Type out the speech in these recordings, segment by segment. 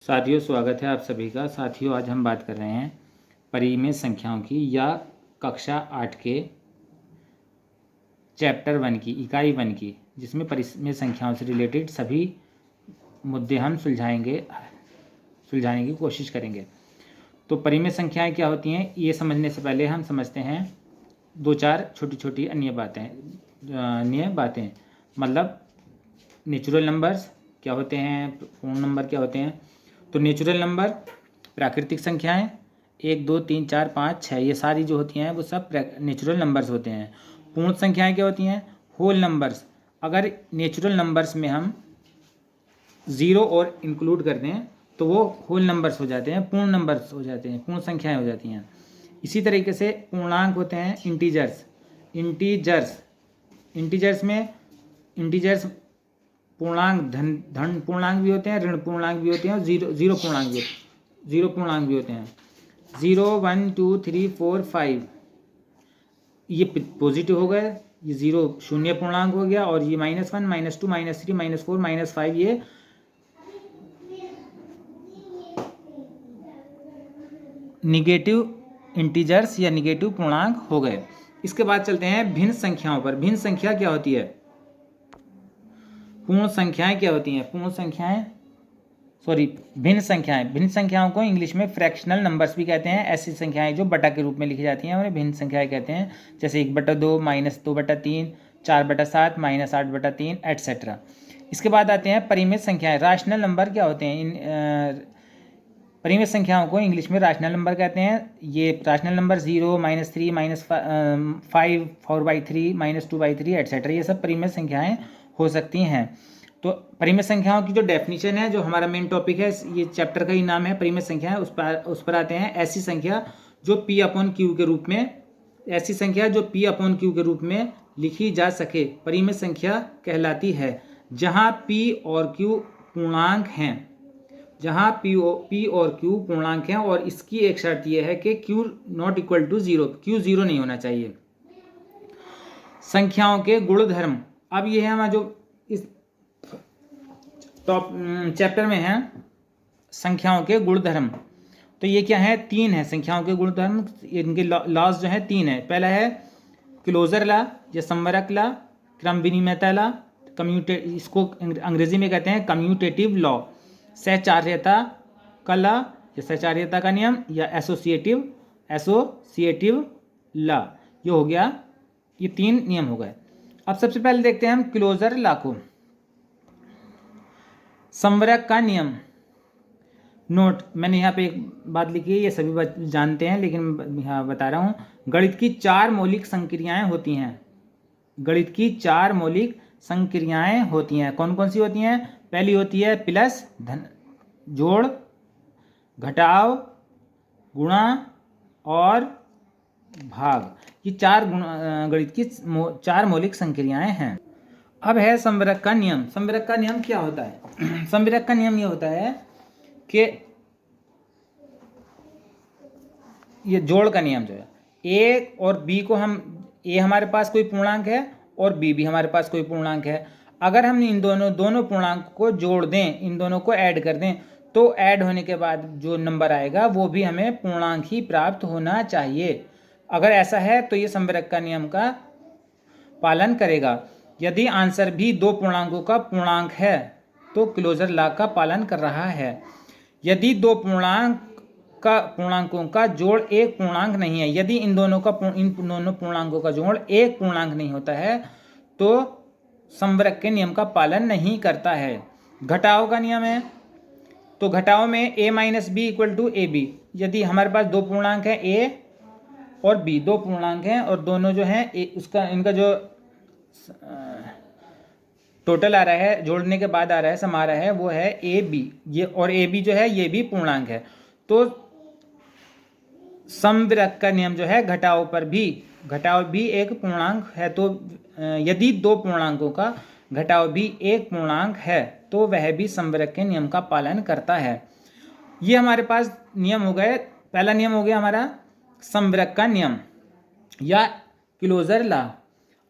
साथियों, स्वागत है आप सभी का। साथियों, आज हम बात कर रहे हैं परिमेय संख्याओं की या कक्षा 8 के चैप्टर 1 की इकाई 1 की, जिसमें परिमेय संख्याओं से रिलेटेड सभी मुद्दे हम सुलझाने की कोशिश करेंगे। तो परिमेय संख्याएं क्या होती हैं, ये समझने से पहले हम समझते हैं दो चार छोटी छोटी अन्य बातें। मतलब नेचुरल नंबर्स क्या होते हैं, पूर्ण नंबर क्या होते हैं। तो नेचुरल नंबर प्राकृतिक संख्याएं 1 2 3 4 5 6, ये सारी जो होती हैं वो सब नेचुरल नंबर्स होते हैं। पूर्ण संख्याएं क्या होती हैं, होल नंबर्स। अगर नेचुरल नंबर्स में हम ज़ीरो और इंक्लूड कर दें तो वो होल नंबर्स हो जाते हैं, पूर्ण नंबर्स हो जाते हैं, पूर्ण संख्याएं हो जाती हैं। इसी तरीके से पूर्णांक होते हैं इंटीजर्स पूर्णांक धन पूर्णांक भी होते हैं, ऋण पूर्णांक भी होते हैं और जीरो पूर्णांक भी होते हैं। 0 1 2 3 4 5 ये पॉजिटिव हो गए, ये 0 शून्य पूर्णांक हो गया, और ये -1 -2 -3 -4 -5 ये निगेटिव इंटीजर्स या निगेटिव पूर्णांक हो गए। इसके बाद चलते हैं भिन्न संख्याओं पर। भिन्न संख्या क्या होती है, भिन्न संख्याओं को इंग्लिश में फ्रैक्शनल नंबर्स भी कहते हैं। ऐसी संख्याएं जो बटा के रूप में लिखी जाती हैं उन्हें भिन्न संख्याएं कहते हैं। जैसे 1/2 -2/3 4/7 -8/3 एटसेट्रा। इसके बाद आते हैं परिमेय संख्याएं। राशनल नंबर क्या होते हैं, परिमेय संख्याओं को इंग्लिश में राशनल नंबर कहते हैं। ये राशनल नंबर 0 -3 -5 4/3 -2/3 एटसेट्रा, ये सब परिमेय संख्याएं हो सकती हैं। तो परिमेय संख्याओं की जो डेफिनेशन है, जो हमारा मेन टॉपिक है, ये चैप्टर का ही नाम है परिमेय संख्याएं, उस पर आते हैं। ऐसी संख्या जो P/Q के रूप में लिखी जा सके परिमेय संख्या कहलाती है। जहां P और Q पूर्णांक हैं, और इसकी एक शर्त यह है कि Q ≠ 0, Q 0 नहीं होना चाहिए। संख्याओं के गुणधर्म, अब ये है हमारा जो इस टॉप चैप्टर में है, संख्याओं के गुणधर्म। तो ये क्या है, 3 है संख्याओं के गुणधर्म। इनके लॉज जो है 3 है। पहला है क्लोजर लॉ या संवरक लॉ, क्रम विनिमयता लॉ, इसको अंग्रेजी में कहते हैं कम्यूटेटिव लॉ, सहचार्यता का लॉ या सहचार्यता का नियम, या एसोसिएटिव लॉ। ये हो गया, ये 3 नियम हो गए। अब सबसे पहले देखते हैं हम क्लोजर लॉ को। संवरक का नियम। नोट, मैंने यहाँ पे एक बात लिखी है, ये सभी जानते हैं लेकिन यहाँ बता रहा हूँ। गणित की 4 मौलिक संक्रियाएं होती हैं। कौन कौन सी होती हैं? पहली होती है प्लस, धन, जोड़, घटाव, गुणा और भाग। ये गणित की 4 मौलिक संक्रियाएं हैं। अब है संवरक का नियम। संवरक का नियम क्या होता है? संवरक का नियम ये होता है कि ये जोड़ का नियम जो है, ए और बी को ए हमारे पास कोई पूर्णांक है और बी भी हमारे पास कोई पूर्णांक है। अगर हम इन दोनों पूर्णांक को जोड़ दें, इन दोनों को ऐड कर दें, तो ऐड होने के बाद जो नंबर आएगा वो भी हमें पूर्णांक ही प्राप्त होना चाहिए। अगर ऐसा है तो ये संवरक का नियम का पालन करेगा। यदि आंसर भी 2 पूर्णांकों का पूर्णांक है तो क्लोजर लॉ का पालन कर रहा है। यदि 2 पूर्णांकों का जोड़ एक पूर्णांक नहीं है, यदि इन दोनों पूर्णांकों का जोड़ एक पूर्णांक नहीं होता है, तो संवरक के नियम का पालन नहीं करता है। घटाव का नियम है, तो घटाव में a - b = ab। यदि हमारे पास 2 पूर्णांक है, a और b 2 पूर्णांक हैं, और दोनों जो है इनका जो टोटल आ रहा है, जोड़ने के बाद आ रहा है, सम आ रहा है, वो है ab। ये और ab जो है ये भी पूर्णांक है। तो संवरक का नियम जो है घटाव भी एक पूर्णांक है। तो यदि 2 पूर्णांकों का घटाव भी एक पूर्णांक है तो वह भी संवरक के नियम का पालन करता है। ये हमारे पास नियम हो गए। पहला नियम हो गया हमारा संवरक का नियम या क्लोजर लॉ।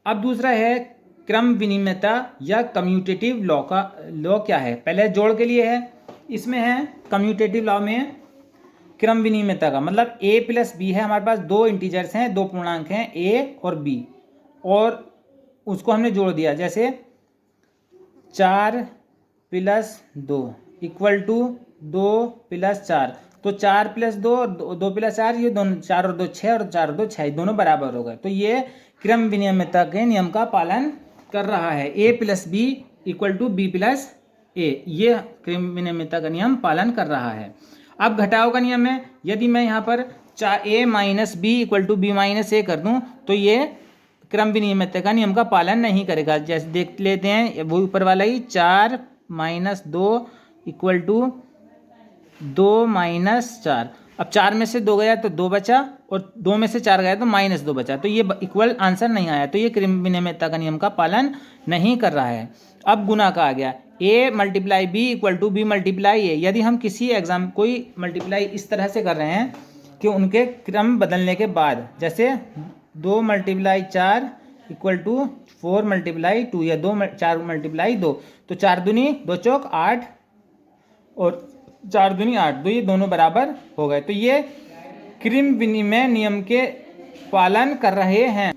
अब दूसरा है क्रम विनिमयता या कम्यूटेटिव लॉ। क्या है? पहले जोड़ के लिए है, इसमें है कम्यूटेटिव लॉ में क्रम विनिमयता का, मतलब a प्लस बी है, हमारे पास दो इंटीजर्स हैं, दो पूर्णांक हैं a और b, और उसको हमने जोड़ दिया, जैसे 4 प्लस 2 इक्वल टू 2 प्लस 4, तो 4 प्लस 2 2 प्लस 4, ये दोनों 4 और 2 6 और 4 और 2 6, दोनों बराबर हो गए। तो ये क्रम विनिमयता के नियम का पालन कर रहा है। a plus b equal to b plus a, ये क्रम विनिमयता का नियम पालन कर रहा है। अब घटाव का नियम है, यदि मैं यहाँ पर a minus b equal to b minus a कर दूँ तो ये क्रम विनिमयता का नियम का पालन नहीं करेगा। जैसे देख लेते हैं, वो ऊपर वाला ही 4 माइनस 2 इक्वल टू 2 माइनस 4, अब 4 में से 2 गया तो 2 बचा, और 2 में से 4 गया तो माइनस 2 बचा, तो ये इक्वल आंसर नहीं आया, तो ये क्रम विनिमयता का नियम का पालन नहीं कर रहा है। अब गुना का आ गया, a multiply B equal to b multiply a. यदि हम किसी एग्जाम कोई मल्टीप्लाई इस तरह से कर रहे हैं कि उनके क्रम बदलने के बाद, जैसे 2 मल्टीप्लाई 4 इक्वल टू 4 मल्टीप्लाई 2, या 4 मल्टीप्लाई 2, तो 4 दूनी 2 चौक 8 और 4 दूनी 8, तो ये दोनों बराबर हो गए, तो ये क्रम विनिमय नियम के पालन कर रहे हैं।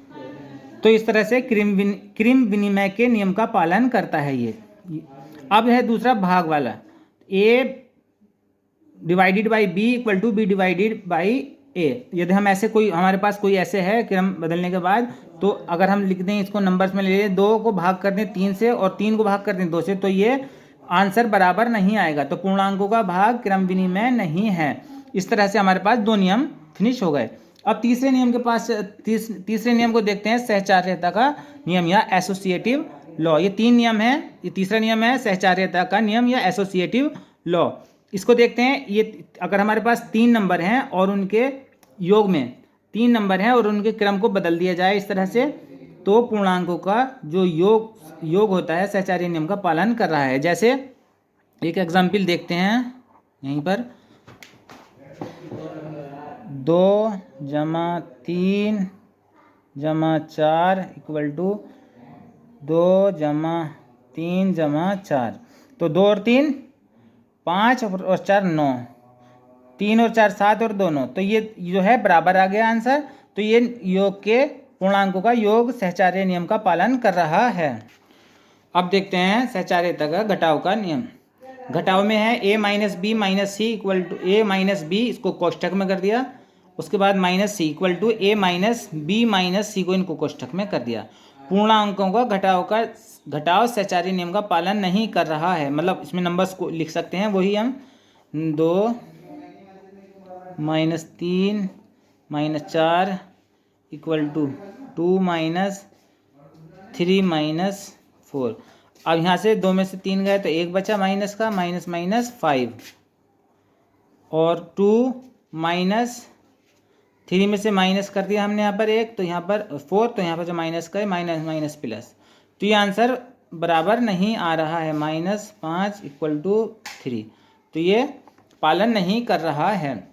तो इस तरह से क्रम विनिमय के नियम का पालन करता है ये। अब है दूसरा भाग वाला, a divided by b equal to b divided by a। यदि हम ऐसे कोई, हमारे पास कोई ऐसे है क्रम बदलने के बाद, तो अगर हम लिख दें इसको नंबर्स में ले लें, 2 को भाग कर दें 3 से और 3 को भाग कर दें 2 से, तो ये आंसर बराबर नहीं आएगा, तो पूर्णांकों का भाग क्रम विनिमय नहीं है। इस तरह से हमारे पास 2 नियम फिनिश हो गए। अब तीसरे नियम के पास तीसरे नियम को देखते हैं, सहचार्यता का नियम या एसोसिएटिव लॉ। ये 3 नियम है, ये तीसरा नियम है सहचार्यता का नियम या एसोसिएटिव लॉ। इसको देखते हैं, ये अगर हमारे पास 3 नंबर हैं और उनके योग में 3 नंबर हैं और उनके क्रम को बदल दिया जाए इस तरह से, तो पूर्णांकों का जो योग होता है सहचार्य नियम का पालन कर रहा है। जैसे एक एग्जाम्पल देखते हैं यहीं पर, 2 जमा 3 जमा 4 इक्वल टू 2 जमा 3 जमा 4, तो 2 और 3 5 और 4 9, 3 और 4 7 और 2 9, तो ये जो है बराबर आ गया आंसर। तो ये योग के पूर्णांकों का योग सहचार्य नियम का पालन कर रहा है। अब देखते हैं सहचार्यता का घटाव का नियम। घटाव में है a minus b minus c equal to a minus b, इसको कोष्ठक में कर दिया, उसके बाद minus c equal to a minus b minus c को इनको कोष्ठक में कर दिया। पूर्णांकों का घटाव सहचार्य नियम का पालन नहीं कर रहा है, मतलब इसमें नंबर्स को लिख सकते हैं, वही हम 2 minus 3 minus 4 equal to 2 minus 3 minus 4। अब यहाँ से 2 में से 3 गए तो 1 बचा माइनस का, माइनस माइनस 5, और 2 माइनस 3 में से माइनस कर दिया हमने यहाँ पर 1, तो यहाँ पर 4, तो यहाँ पर जो माइनस का है माइनस माइनस प्लस, तो ये आंसर बराबर नहीं आ रहा है, -5 इक्वल टू 3, तो ये पालन नहीं कर रहा है।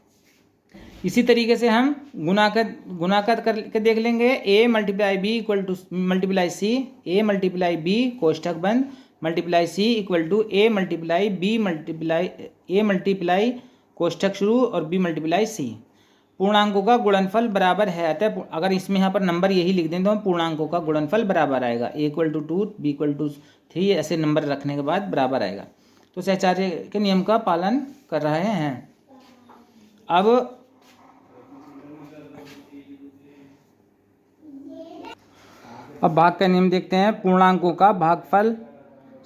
इसी तरीके से हम गुणाकर करके देख लेंगे, a multiply B equal to multiply C, a multiply B कोष्ठक बंद multiply C equal to a multiply B multiply कोष्ठक शुरू और b मल्टीप्लाई सी। पूर्णांकों का गुणनफल बराबर है, अतः अगर इसमें यहाँ पर नंबर यही लिख दें तो पूर्णांकों का गुणनफल बराबर आएगा, a equal to 2 b equal to 3, ऐसे नंबर रखने के बाद बराबर आएगा। तो सहचार्य के नियम का पालन कर रहे हैं। अब भाग का नियम देखते हैं। पूर्णांकों का भागफल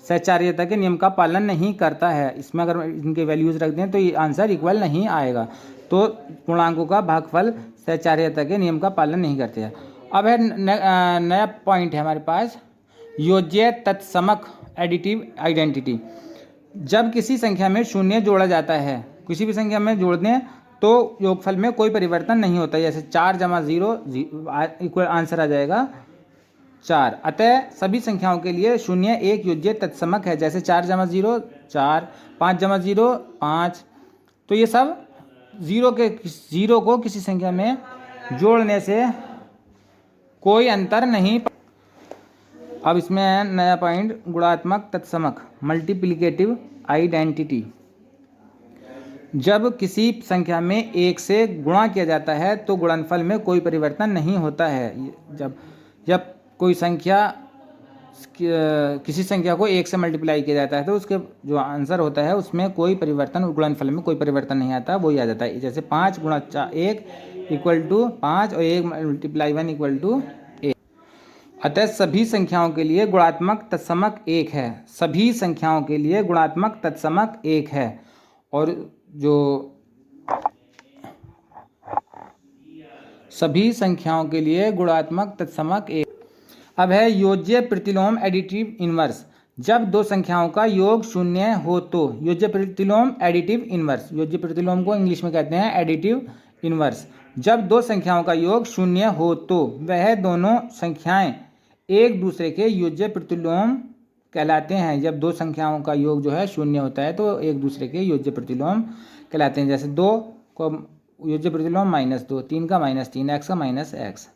सहचार्यता के नियम का पालन नहीं करता है, इसमें अगर इनके वैल्यूज रख दें तो ये आंसर इक्वल नहीं आएगा। तो पूर्णांकों का भागफल सहचार्यता के नियम का पालन नहीं करते हैं। अब है नया पॉइंट है हमारे पास, योज्य तत्समक एडिटिव आइडेंटिटी। जब किसी संख्या में शून्य जोड़ा जाता है, किसी भी संख्या में जोड़ दें तो योगफल में कोई परिवर्तन नहीं होता, जैसे 4 जमा 0 इक्वल आंसर आ जाएगा 4। अतः सभी संख्याओं के लिए शून्य एक योज्य तत्समक है, जैसे 4 जमा 0 4, 5 जमा 0 5, तो ये सब जीरो को किसी संख्या में जोड़ने से कोई अंतर नहीं। अब इसमें है नया पॉइंट, गुणात्मक तत्समक मल्टीप्लिकेटिव आइडेंटिटी। जब किसी संख्या में 1 से गुणा किया जाता है तो गुणनफल में कोई परिवर्तन नहीं होता है। जब जब कोई संख्या किसी संख्या को 1 से मल्टीप्लाई किया जाता है तो उसके जो आंसर होता है उसमें कोई परिवर्तन, गुणनफल में कोई परिवर्तन नहीं आता, वही आ जाता है। जैसे 5 गुणा 1 इक्वल टू 5 और 1 मल्टीप्लाई 1 इक्वल टू 1। अतः सभी संख्याओं के लिए गुणात्मक तत्समक 1 है। सभी संख्याओं के लिए गुणात्मक तत्समक 1 है। और जो सभी संख्याओं के लिए गुणात्मक तत्समक 1। अब है योज्य प्रतिलोम एडिटिव इनवर्स। जब दो संख्याओं का योग शून्य हो तो योज्य प्रतिलोम एडिटिव इनवर्स। योज्य प्रतिलोम को इंग्लिश में कहते हैं एडिटिव इनवर्स। जब दो संख्याओं का योग शून्य हो तो वह दोनों संख्याएं एक दूसरे के योज्य प्रतिलोम कहलाते हैं। जब दो संख्याओं का योग जो है शून्य होता है तो एक दूसरे के योज्य प्रतिलोम कहलाते हैं। जैसे 2 को योज्य प्रतिलोम -2, 3 का -3, x का -x।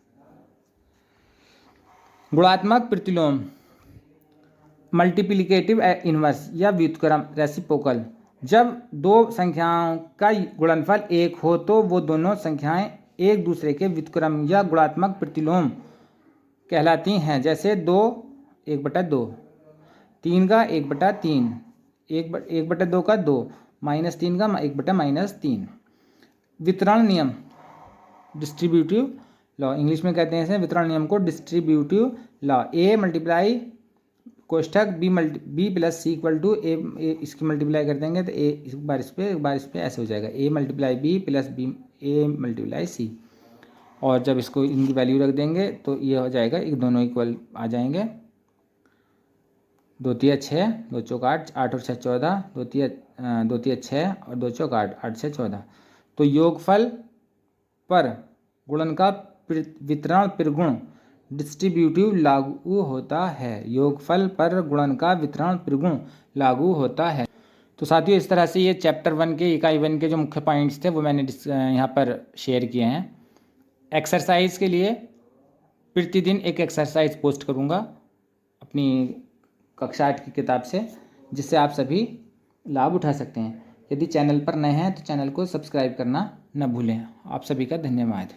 गुणात्मक प्रतिलोम मल्टीप्लिकेटिव इनवर्स या व्युत्क्रम रेसिप्रोकल। जब दो संख्याओं का गुणनफल 1 हो तो वो दोनों संख्याएं एक दूसरे के व्युत्क्रम या गुणात्मक प्रतिलोम कहलाती हैं। जैसे 2 1/2, 3 का 1/3, 1/2 का 2, -3 का 1/-3। वितरण नियम डिस्ट्रीब्यूटिव लॉ, इंग्लिश में कहते हैं इसे वितरण नियम को डिस्ट्रीब्यूटिव लॉ। a मल्टीप्लाई कोष्ठक b plus c equal to a, इसकी मल्टीप्लाई कर देंगे तो a एक बार इस पे ऐसे हो जाएगा a multiply b plus b a multiply c. और जब इसको इनकी वैल्यू रख देंगे तो ये हो जाएगा, एक दोनों इक्वल आ जाएंगे। 2 3 6, 2 चौक 8, 8 और 6 14, 2 3 6 और 2 चौक 8, 8 6 14। तो योगफल पर गुणन का वितरण त्रिगुण डिस्ट्रीब्यूटिव लागू होता है। योगफल पर गुणन का वितरण त्रिगुण लागू होता है। तो साथियों, इस तरह से ये चैप्टर 1 के इकाई 1 के जो मुख्य पॉइंट्स थे वो मैंने यहाँ पर शेयर किए हैं। एक्सरसाइज के लिए प्रतिदिन एक एक्सरसाइज पोस्ट करूँगा अपनी कक्षा 8 की किताब से, जिससे आप सभी लाभ उठा सकते हैं। यदि चैनल पर नए हैं तो चैनल को सब्सक्राइब करना न भूलें। आप सभी का धन्यवाद।